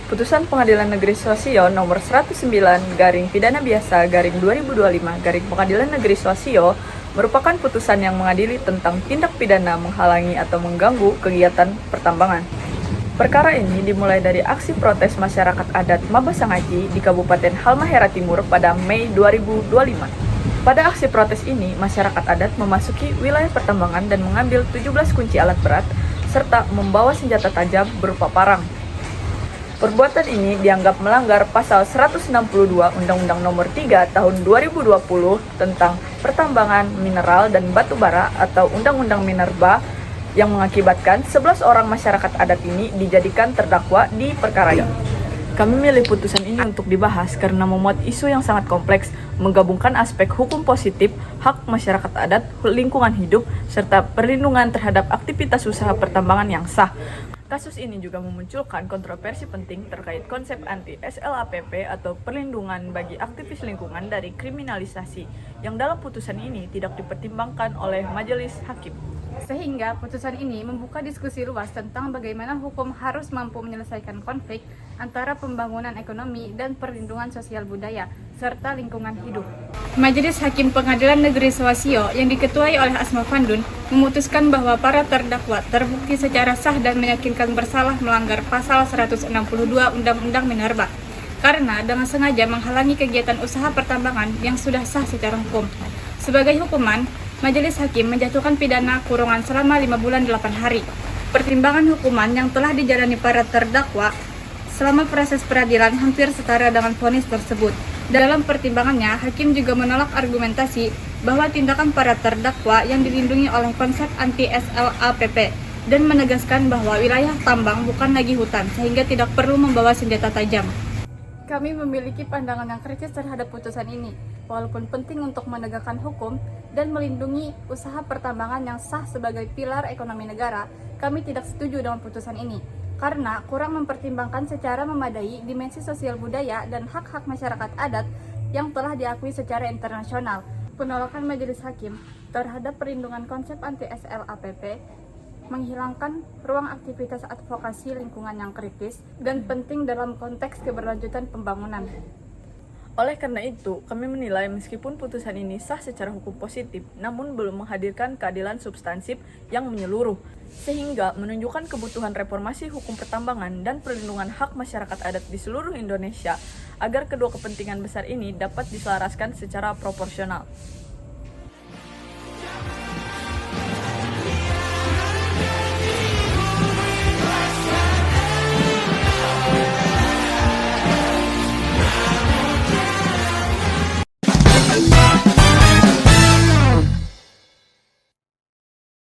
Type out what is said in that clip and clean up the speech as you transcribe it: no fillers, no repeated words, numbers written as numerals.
Putusan Pengadilan Negeri Suasio nomor 109 garing pidana biasa garing 2025 garing Pengadilan Negeri Suasio merupakan putusan yang mengadili tentang tindak pidana menghalangi atau mengganggu kegiatan pertambangan. Perkara ini dimulai dari aksi protes masyarakat adat Mabasangaki di Kabupaten Halmahera Timur pada Mei 2025. Pada aksi protes ini, masyarakat adat memasuki wilayah pertambangan dan mengambil 17 kunci alat berat serta membawa senjata tajam berupa parang. Perbuatan ini dianggap melanggar pasal 162 Undang-Undang Nomor 3 Tahun 2020 tentang pertambangan mineral dan batu bara atau Undang-Undang Minerba yang mengakibatkan 11 orang masyarakat adat ini dijadikan terdakwa di perkara ini. Kami memilih putusan ini untuk dibahas karena memuat isu yang sangat kompleks, menggabungkan aspek hukum positif, hak masyarakat adat, lingkungan hidup, serta perlindungan terhadap aktivitas usaha pertambangan yang sah. Kasus ini juga memunculkan kontroversi penting terkait konsep anti-SLAPP atau perlindungan bagi aktivis lingkungan dari kriminalisasi yang dalam putusan ini tidak dipertimbangkan oleh majelis hakim. Sehingga putusan ini membuka diskusi luas tentang bagaimana hukum harus mampu menyelesaikan konflik antara pembangunan ekonomi dan perlindungan sosial budaya serta lingkungan hidup. Majelis Hakim Pengadilan Negeri Suasio yang diketuai oleh Asma Fandun memutuskan bahwa para terdakwa terbukti secara sah dan meyakinkan bersalah melanggar pasal 162 Undang-Undang Minerba karena dengan sengaja menghalangi kegiatan usaha pertambangan yang sudah sah secara hukum. Sebagai hukuman, Majelis Hakim menjatuhkan pidana kurungan selama 5 bulan 8 hari. Pertimbangan hukuman yang telah dijalani para terdakwa selama proses peradilan hampir setara dengan vonis tersebut. Dalam pertimbangannya, Hakim juga menolak argumentasi bahwa tindakan para terdakwa yang dilindungi oleh konsep anti-SLAPP dan menegaskan bahwa wilayah tambang bukan lagi hutan sehingga tidak perlu membawa senjata tajam. Kami memiliki pandangan yang kritis terhadap putusan ini. Walaupun penting untuk menegakkan hukum dan melindungi usaha pertambangan yang sah sebagai pilar ekonomi negara, kami tidak setuju dengan putusan ini karena kurang mempertimbangkan secara memadai dimensi sosial budaya dan hak-hak masyarakat adat yang telah diakui secara internasional. Penolakan Majelis Hakim terhadap perlindungan konsep anti-SLAPP menghilangkan ruang aktivitas advokasi lingkungan yang kritis dan penting dalam konteks keberlanjutan pembangunan. Oleh karena itu, kami menilai meskipun putusan ini sah secara hukum positif, namun belum menghadirkan keadilan substansif yang menyeluruh, sehingga menunjukkan kebutuhan reformasi hukum pertambangan dan perlindungan hak masyarakat adat di seluruh Indonesia, agar kedua kepentingan besar ini dapat diselaraskan secara proporsional.